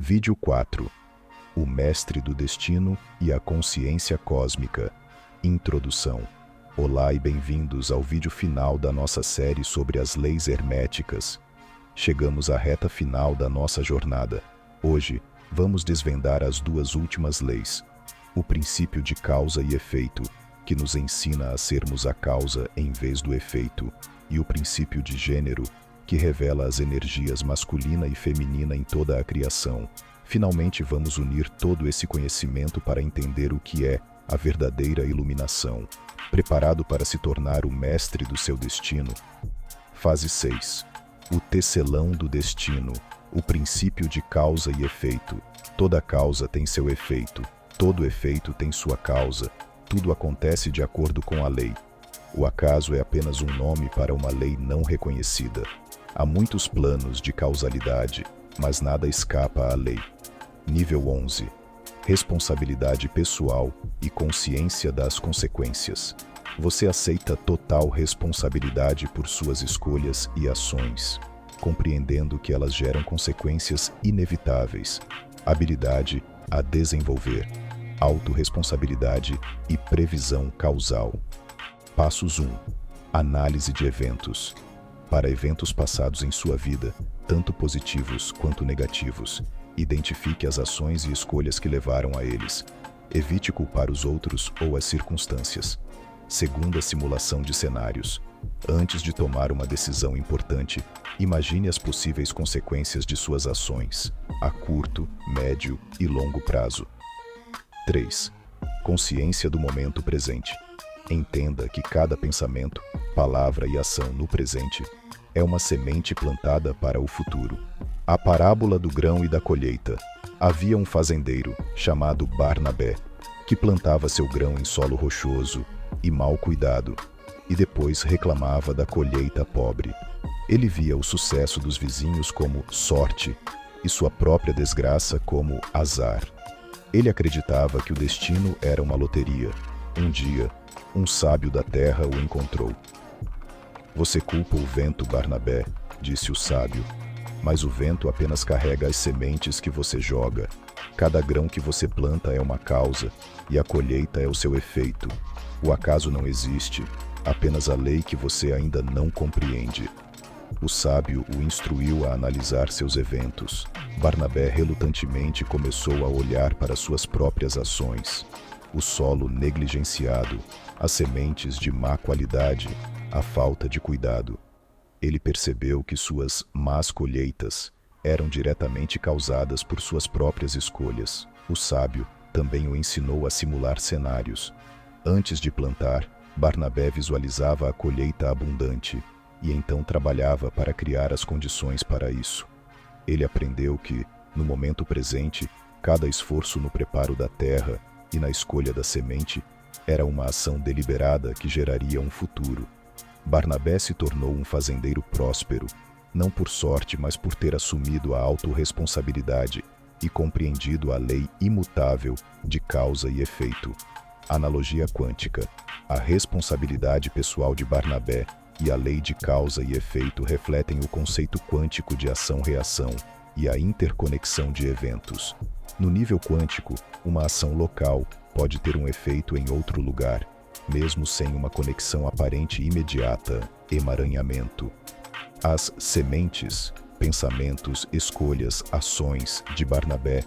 Vídeo 4. O Mestre do Destino e a Consciência Cósmica. Introdução. Olá e bem-vindos ao vídeo final da nossa série sobre as leis herméticas. Chegamos à reta final da nossa jornada. Hoje, vamos desvendar as duas últimas leis. O princípio de causa e efeito, que nos ensina a sermos a causa em vez do efeito, e o princípio de gênero, que revela as energias masculina e feminina em toda a criação. Finalmente vamos unir todo esse conhecimento para entender o que é a verdadeira iluminação. Preparado para se tornar o mestre do seu destino? Fase 6. O tecelão do destino, o princípio de causa e efeito. Toda causa tem seu efeito, todo efeito tem sua causa, tudo acontece de acordo com a lei. O acaso é apenas um nome para uma lei não reconhecida. Há muitos planos de causalidade, mas nada escapa à lei. Nível 11. Responsabilidade pessoal e consciência das consequências. Você aceita total responsabilidade por suas escolhas e ações, compreendendo que elas geram consequências inevitáveis. Habilidade a desenvolver. Autorresponsabilidade e previsão causal. Passos 1. Análise de eventos. Para eventos passados em sua vida, tanto positivos quanto negativos, identifique as ações e escolhas que levaram a eles. Evite culpar os outros ou as circunstâncias. Segunda simulação de cenários. Antes de tomar uma decisão importante, imagine as possíveis consequências de suas ações, a curto, médio e longo prazo. 3. Consciência do momento presente. Entenda que cada pensamento, palavra e ação no presente é uma semente plantada para o futuro. A parábola do grão e da colheita. Havia um fazendeiro, chamado Barnabé, que plantava seu grão em solo rochoso e mal cuidado, e depois reclamava da colheita pobre. Ele via o sucesso dos vizinhos como sorte e sua própria desgraça como azar. Ele acreditava que o destino era uma loteria. Um dia, um sábio da terra o encontrou. Você culpa o vento, Barnabé, disse o sábio, mas o vento apenas carrega as sementes que você joga. Cada grão que você planta é uma causa, e a colheita é o seu efeito. O acaso não existe, apenas a lei que você ainda não compreende. O sábio o instruiu a analisar seus eventos. Barnabé relutantemente começou a olhar para suas próprias ações. O solo negligenciado, as sementes de má qualidade, a falta de cuidado. Ele percebeu que suas más colheitas eram diretamente causadas por suas próprias escolhas. O sábio também o ensinou a simular cenários. Antes de plantar, Barnabé visualizava a colheita abundante e então trabalhava para criar as condições para isso. Ele aprendeu que, no momento presente, cada esforço no preparo da terra e na escolha da semente era uma ação deliberada que geraria um futuro. Barnabé se tornou um fazendeiro próspero, não por sorte, mas por ter assumido a autorresponsabilidade e compreendido a lei imutável de causa e efeito. Analogia quântica. A responsabilidade pessoal de Barnabé e a lei de causa e efeito refletem o conceito quântico de ação-reação e a interconexão de eventos. No nível quântico, uma ação local pode ter um efeito em outro lugar, mesmo sem uma conexão aparente imediata, emaranhamento. As sementes, pensamentos, escolhas, ações de Barnabé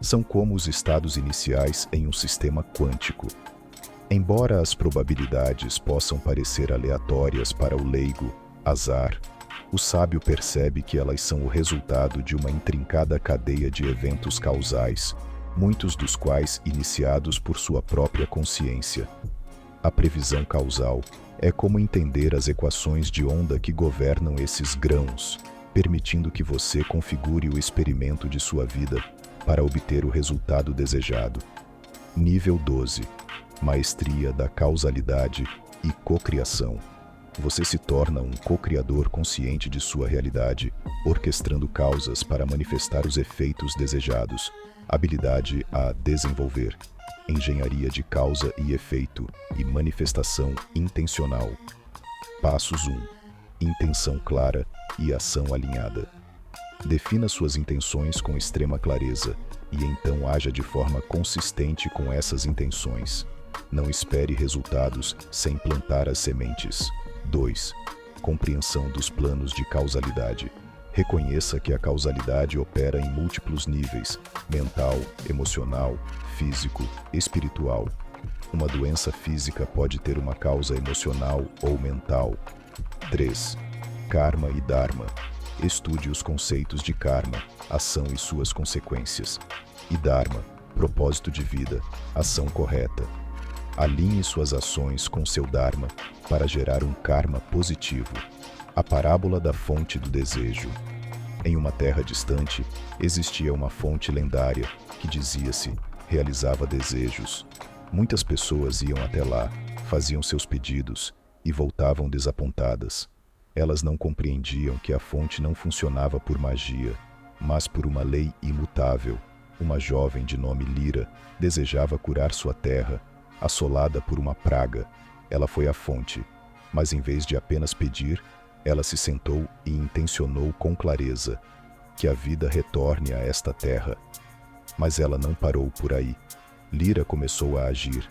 são como os estados iniciais em um sistema quântico. Embora as probabilidades possam parecer aleatórias para o leigo, azar, o sábio percebe que elas são o resultado de uma intrincada cadeia de eventos causais, muitos dos quais iniciados por sua própria consciência. A previsão causal é como entender as equações de onda que governam esses grãos, permitindo que você configure o experimento de sua vida para obter o resultado desejado. Nível 12. Maestria da causalidade e cocriação. Você se torna um co-criador consciente de sua realidade, orquestrando causas para manifestar os efeitos desejados. Habilidade a desenvolver. Engenharia de causa e efeito e manifestação intencional. Passos 1. Intenção clara e ação alinhada. Defina suas intenções com extrema clareza e então haja de forma consistente com essas intenções. Não espere resultados sem plantar as sementes. 2. Compreensão dos planos de causalidade. Reconheça que a causalidade opera em múltiplos níveis: mental, emocional, físico, espiritual. Uma doença física pode ter uma causa emocional ou mental. 3. Karma e Dharma. Estude os conceitos de karma, ação e suas consequências. E Dharma, propósito de vida, ação correta. Alinhe suas ações com seu Dharma para gerar um karma positivo. A parábola da fonte do desejo. Em uma terra distante, existia uma fonte lendária que dizia-se realizava desejos. Muitas pessoas iam até lá, faziam seus pedidos e voltavam desapontadas. Elas não compreendiam que a fonte não funcionava por magia, mas por uma lei imutável. Uma jovem de nome Lira desejava curar sua terra, assolada por uma praga. Ela foi à fonte, mas em vez de apenas pedir, ela se sentou e intencionou com clareza que a vida retorne a esta terra. Mas ela não parou por aí. Lira começou a agir,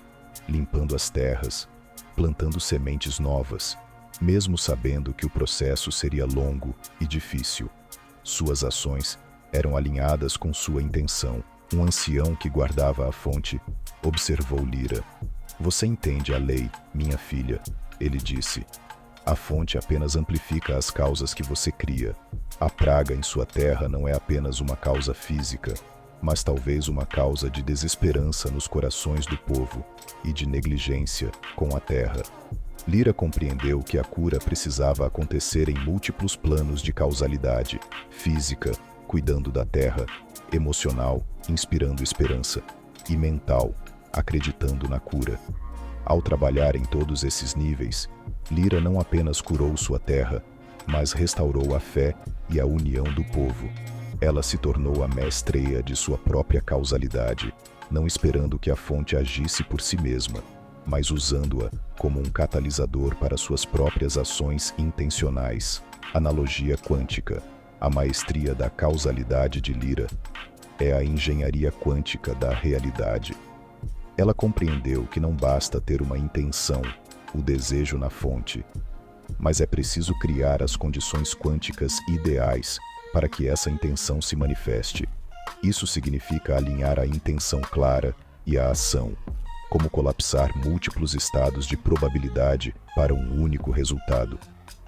limpando as terras, plantando sementes novas, mesmo sabendo que o processo seria longo e difícil. Suas ações eram alinhadas com sua intenção. Um ancião que guardava a fonte observou Lira. Você entende a lei, minha filha, ele disse. A fonte apenas amplifica as causas que você cria. A praga em sua terra não é apenas uma causa física, mas talvez uma causa de desesperança nos corações do povo e de negligência com a terra. Lira compreendeu que a cura precisava acontecer em múltiplos planos de causalidade: física, cuidando da terra; emocional, inspirando esperança; e mental, acreditando na cura. Ao trabalhar em todos esses níveis, Lira não apenas curou sua terra, mas restaurou a fé e a união do povo. Ela se tornou a mestreia de sua própria causalidade, não esperando que a fonte agisse por si mesma, mas usando-a como um catalisador para suas próprias ações intencionais. Analogia quântica. A maestria da causalidade de Lira é a engenharia quântica da realidade. Ela compreendeu que não basta ter uma intenção, o desejo na fonte, mas é preciso criar as condições quânticas ideais para que essa intenção se manifeste. Isso significa alinhar a intenção clara e a ação, como colapsar múltiplos estados de probabilidade para um único resultado.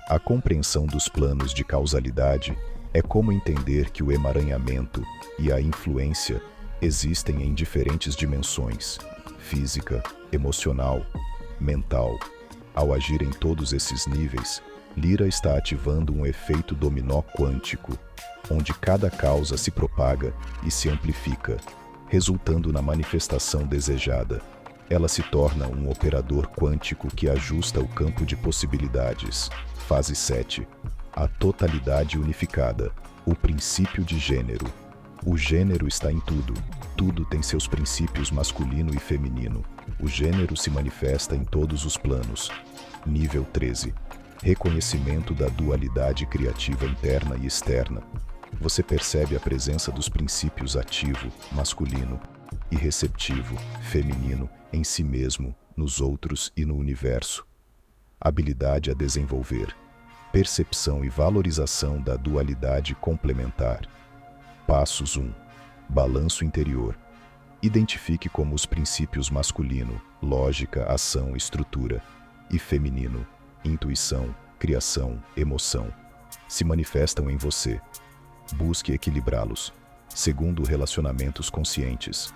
A compreensão dos planos de causalidade é como entender que o emaranhamento e a influência existem em diferentes dimensões: física, emocional, mental. Ao agir em todos esses níveis, Lira está ativando um efeito dominó quântico, onde cada causa se propaga e se amplifica, resultando na manifestação desejada. Ela se torna um operador quântico que ajusta o campo de possibilidades. Fase 7. A totalidade unificada. O princípio de gênero. O gênero está em tudo. Tudo tem seus princípios masculino e feminino. O gênero se manifesta em todos os planos. Nível 13. Reconhecimento da dualidade criativa interna e externa. Você percebe a presença dos princípios ativo, masculino, e receptivo, feminino, em si mesmo, nos outros e no universo. Habilidade a desenvolver. Percepção e valorização da dualidade complementar. Passos 1. Balanço interior. Identifique como os princípios masculino, lógica, ação, estrutura, e feminino, intuição, criação, emoção, se manifestam em você. Busque equilibrá-los, segundo relacionamentos conscientes.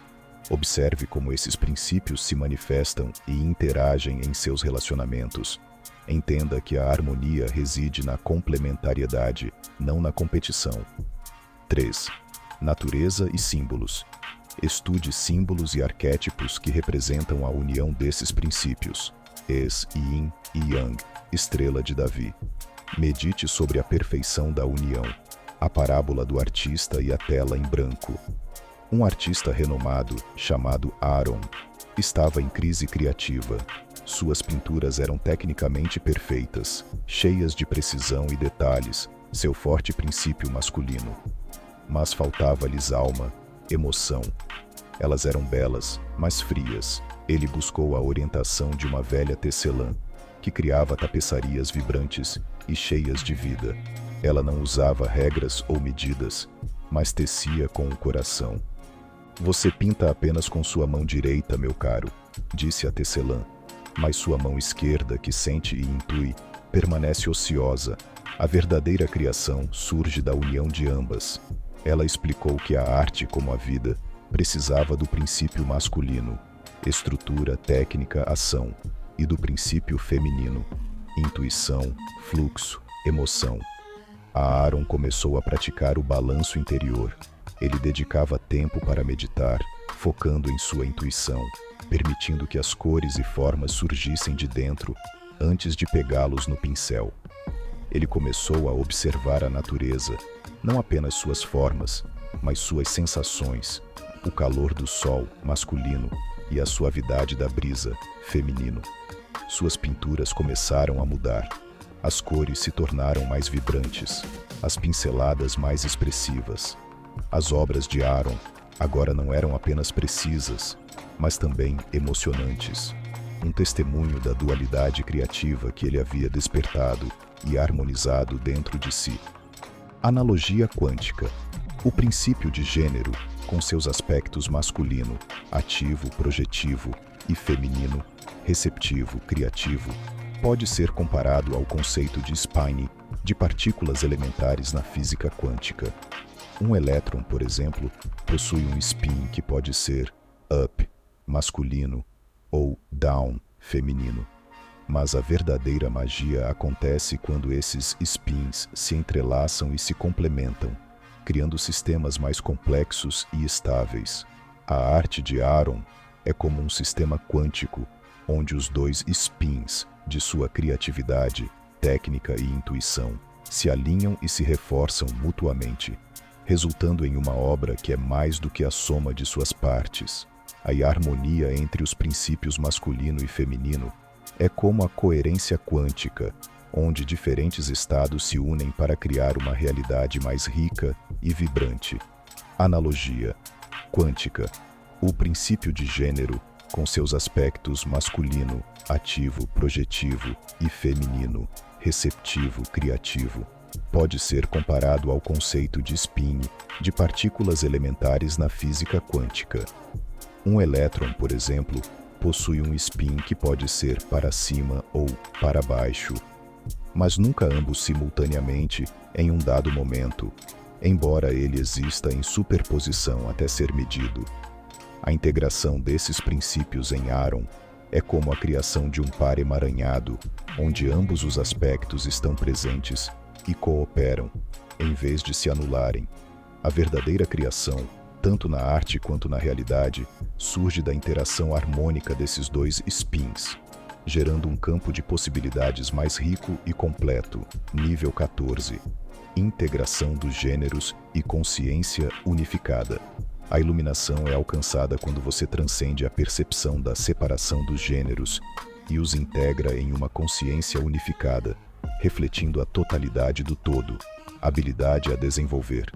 Observe como esses princípios se manifestam e interagem em seus relacionamentos. Entenda que a harmonia reside na complementariedade, não na competição. 3. Natureza e símbolos. Estude símbolos e arquétipos que representam a união desses princípios. Yin e Yang, estrela de Davi. Medite sobre a perfeição da união, a parábola do artista e a tela em branco. Um artista renomado, chamado Aaron, estava em crise criativa. Suas pinturas eram tecnicamente perfeitas, cheias de precisão e detalhes, seu forte princípio masculino. Mas faltava-lhes alma, emoção. Elas eram belas, mas frias. Ele buscou a orientação de uma velha tecelã, que criava tapeçarias vibrantes e cheias de vida. Ela não usava regras ou medidas, mas tecia com o coração. Você pinta apenas com sua mão direita, meu caro, disse a tecelã, mas sua mão esquerda, que sente e intui, permanece ociosa. A verdadeira criação surge da união de ambas. Ela explicou que a arte, como a vida, precisava do princípio masculino, estrutura, técnica, ação, e do princípio feminino, intuição, fluxo, emoção. A Aaron começou a praticar o balanço interior. Ele dedicava tempo para meditar, focando em sua intuição, permitindo que as cores e formas surgissem de dentro antes de pegá-los no pincel. Ele começou a observar a natureza, não apenas suas formas, mas suas sensações, o calor do sol, masculino, e a suavidade da brisa, feminino. Suas pinturas começaram a mudar. As cores se tornaram mais vibrantes, as pinceladas mais expressivas. As obras de Aaron agora não eram apenas precisas, mas também emocionantes. Um testemunho da dualidade criativa que ele havia despertado e harmonizado dentro de si. Analogia quântica. O princípio de gênero, com seus aspectos masculino, ativo, projetivo, e feminino, receptivo, criativo, pode ser comparado ao conceito de spin de partículas elementares na física quântica. Um elétron, por exemplo, possui um spin que pode ser up, masculino, ou down, feminino. Mas a verdadeira magia acontece quando esses spins se entrelaçam e se complementam, criando sistemas mais complexos e estáveis. A arte de Aaron é como um sistema quântico, onde os dois spins de sua criatividade, técnica e intuição se alinham e se reforçam mutuamente, resultando em uma obra que é mais do que a soma de suas partes. A harmonia entre os princípios masculino e feminino é como a coerência quântica, onde diferentes estados se unem para criar uma realidade mais rica e vibrante. Analogia quântica. O princípio de gênero, com seus aspectos masculino, ativo, projetivo, e feminino, receptivo, criativo, pode ser comparado ao conceito de spin de partículas elementares na física quântica. Um elétron, por exemplo, possui um spin que pode ser para cima ou para baixo, mas nunca ambos simultaneamente em um dado momento, embora ele exista em superposição até ser medido. A integração desses princípios em Aaron é como a criação de um par emaranhado, onde ambos os aspectos estão presentes e cooperam, em vez de se anularem. A verdadeira criação, tanto na arte quanto na realidade, surge da interação harmônica desses dois spins, gerando um campo de possibilidades mais rico e completo. Nível 14. Integração dos gêneros e consciência unificada. A iluminação é alcançada quando você transcende a percepção da separação dos gêneros e os integra em uma consciência unificada, refletindo a totalidade do todo. Habilidade a desenvolver.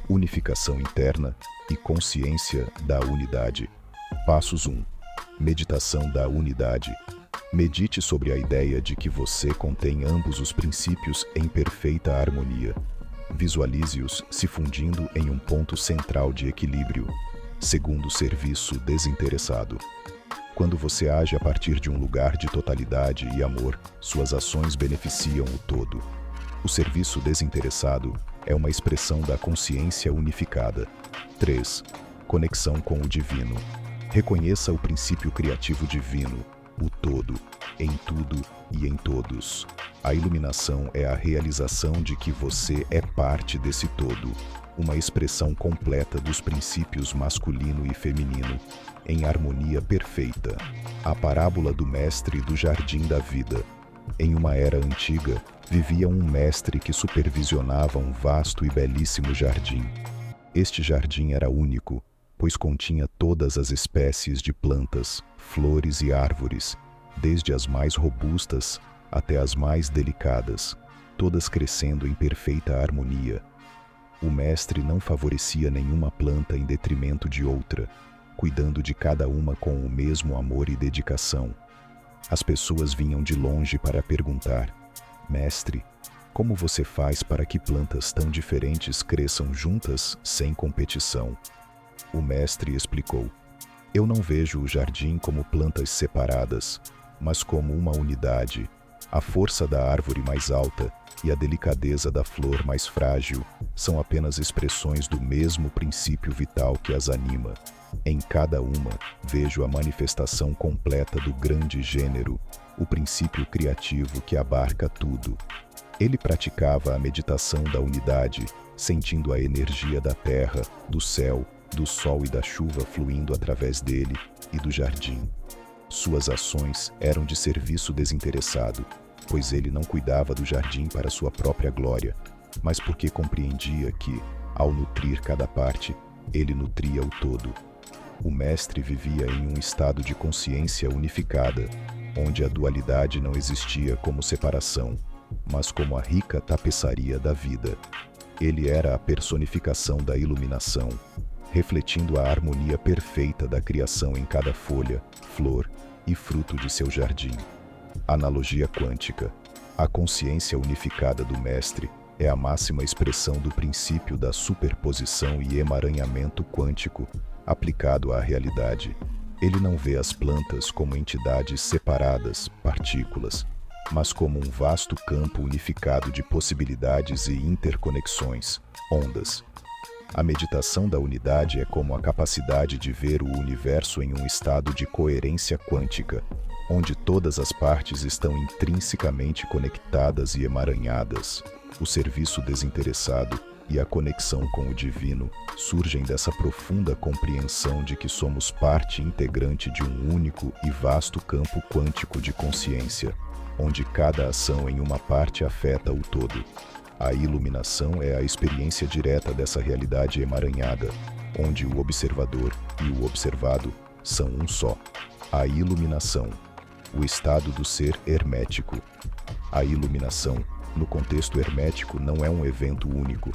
Unificação interna e consciência da unidade. Passos 1. Meditação da unidade. Medite sobre a ideia de que você contém ambos os princípios em perfeita harmonia. Visualize-os se fundindo em um ponto central de equilíbrio. Segundo, serviço desinteressado. Quando você age a partir de um lugar de totalidade e amor, suas ações beneficiam o todo. O serviço desinteressado é uma expressão da consciência unificada. 3. Conexão com o divino. Reconheça o princípio criativo divino, o todo, em tudo e em todos. A iluminação é a realização de que você é parte desse todo, uma expressão completa dos princípios masculino e feminino, em harmonia perfeita. A parábola do mestre do jardim da vida. Em uma era antiga, vivia um mestre que supervisionava um vasto e belíssimo jardim. Este jardim era único, pois continha todas as espécies de plantas, flores e árvores, desde as mais robustas até as mais delicadas. todas crescendo em perfeita harmonia. O mestre não favorecia nenhuma planta em detrimento de outra, cuidando de cada uma com o mesmo amor e dedicação. As pessoas vinham de longe para perguntar: Mestre, como você faz para que plantas tão diferentes cresçam juntas sem competição? O mestre explicou: Eu não vejo o jardim como plantas separadas, mas como uma unidade. A força da árvore mais alta e a delicadeza da flor mais frágil são apenas expressões do mesmo princípio vital que as anima. Em cada uma, vejo a manifestação completa do grande gênero, o princípio criativo que abarca tudo. Ele praticava a meditação da unidade, sentindo a energia da terra, do céu, do sol e da chuva fluindo através dele e do jardim. Suas ações eram de serviço desinteressado, pois ele não cuidava do jardim para sua própria glória, mas porque compreendia que, ao nutrir cada parte, ele nutria o todo. O mestre vivia em um estado de consciência unificada, onde a dualidade não existia como separação, mas como a rica tapeçaria da vida. Ele era a personificação da iluminação, refletindo a harmonia perfeita da criação em cada folha, flor e fruto de seu jardim. Analogia quântica. A consciência unificada do mestre é a máxima expressão do princípio da superposição e emaranhamento quântico aplicado à realidade. Ele não vê as plantas como entidades separadas, partículas, mas como um vasto campo unificado de possibilidades e interconexões, ondas. A meditação da unidade é como a capacidade de ver o universo em um estado de coerência quântica, onde todas as partes estão intrinsecamente conectadas e emaranhadas. O serviço desinteressado e a conexão com o divino surgem dessa profunda compreensão de que somos parte integrante de um único e vasto campo quântico de consciência, onde cada ação em uma parte afeta o todo. A iluminação é a experiência direta dessa realidade emaranhada, onde o observador e o observado são um só. A iluminação, o estado do ser hermético. A iluminação, no contexto hermético, não é um evento único,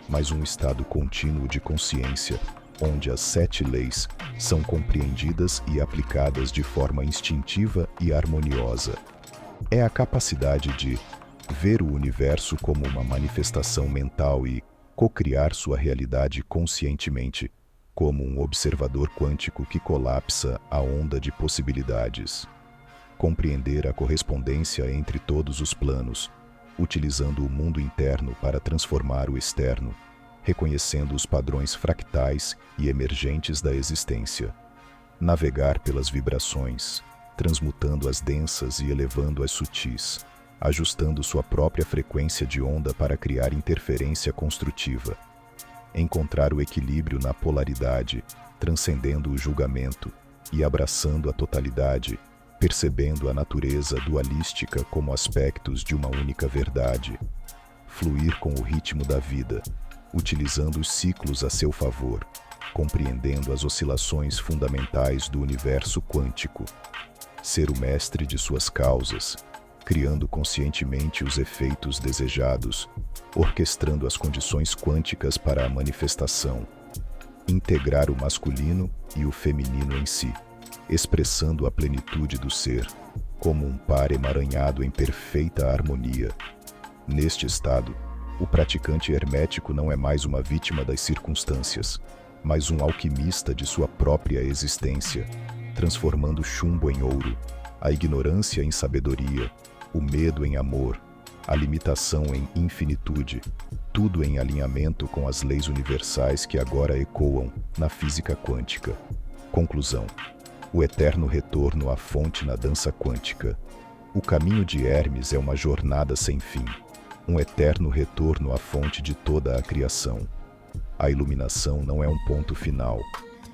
mas um estado contínuo de consciência, onde as 7 leis são compreendidas e aplicadas de forma instintiva e harmoniosa. É a capacidade de ver o universo como uma manifestação mental e cocriar sua realidade conscientemente, como um observador quântico que colapsa a onda de possibilidades. Compreender a correspondência entre todos os planos, utilizando o mundo interno para transformar o externo, reconhecendo os padrões fractais e emergentes da existência. Navegar pelas vibrações, transmutando as densas e elevando as sutis, ajustando sua própria frequência de onda para criar interferência construtiva. Encontrar o equilíbrio na polaridade, transcendendo o julgamento e abraçando a totalidade, percebendo a natureza dualística como aspectos de uma única verdade. Fluir com o ritmo da vida, utilizando os ciclos a seu favor, compreendendo as oscilações fundamentais do universo quântico. Ser o mestre de suas causas, criando conscientemente os efeitos desejados, orquestrando as condições quânticas para a manifestação. Integrar o masculino e o feminino em si, expressando a plenitude do ser, como um par emaranhado em perfeita harmonia. Neste estado, o praticante hermético não é mais uma vítima das circunstâncias, mas um alquimista de sua própria existência, transformando chumbo em ouro, a ignorância em sabedoria, o medo em amor, a limitação em infinitude, tudo em alinhamento com as leis universais que agora ecoam na física quântica. Conclusão: o eterno retorno à fonte na dança quântica. O caminho de Hermes é uma jornada sem fim, um eterno retorno à fonte de toda a criação. A iluminação não é um ponto final,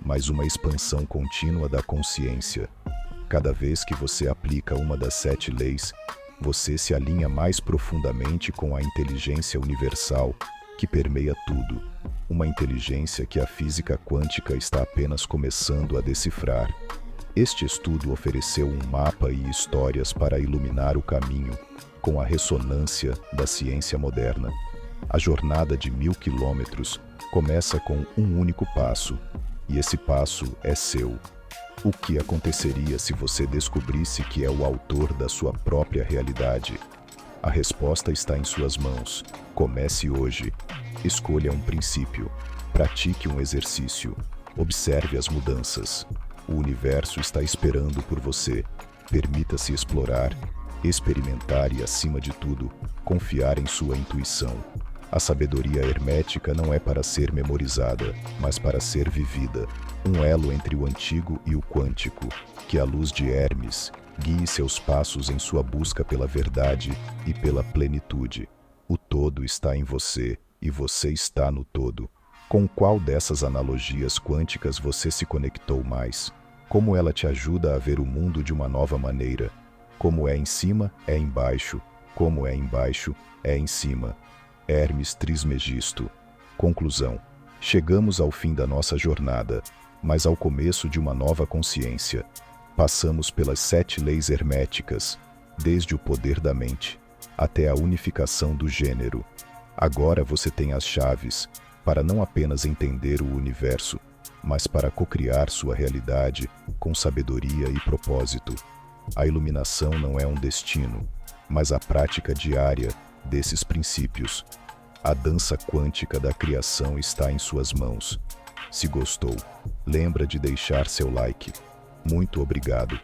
mas uma expansão contínua da consciência. Cada vez que você aplica uma das 7 leis, você se alinha mais profundamente com a inteligência universal que permeia tudo, uma inteligência que a física quântica está apenas começando a decifrar. Este estudo ofereceu um mapa e histórias para iluminar o caminho com a ressonância da ciência moderna. A jornada de 1000 quilômetros começa com um único passo, e esse passo é seu. O que aconteceria se você descobrisse que é o autor da sua própria realidade? A resposta está em suas mãos. Comece hoje. Escolha um princípio. Pratique um exercício. Observe as mudanças. O universo está esperando por você. Permita-se explorar, experimentar e, acima de tudo, confiar em sua intuição. A sabedoria hermética não é para ser memorizada, mas para ser vivida. Um elo entre o antigo e o quântico. Que a luz de Hermes guie seus passos em sua busca pela verdade e pela plenitude. O todo está em você e você está no todo. Com qual dessas analogias quânticas você se conectou mais? Como ela te ajuda a ver o mundo de uma nova maneira? Como é em cima, é embaixo. Como é embaixo, é em cima. Hermes Trismegisto. Conclusão. Chegamos ao fim da nossa jornada, mas ao começo de uma nova consciência. Passamos pelas 7 leis herméticas, desde o poder da mente até a unificação do gênero. Agora você tem as chaves para não apenas entender o universo, mas para cocriar sua realidade com sabedoria e propósito. A iluminação não é um destino, mas a prática diária desses princípios. A dança quântica da criação está em suas mãos. Se gostou, lembra de deixar seu like. Muito obrigado.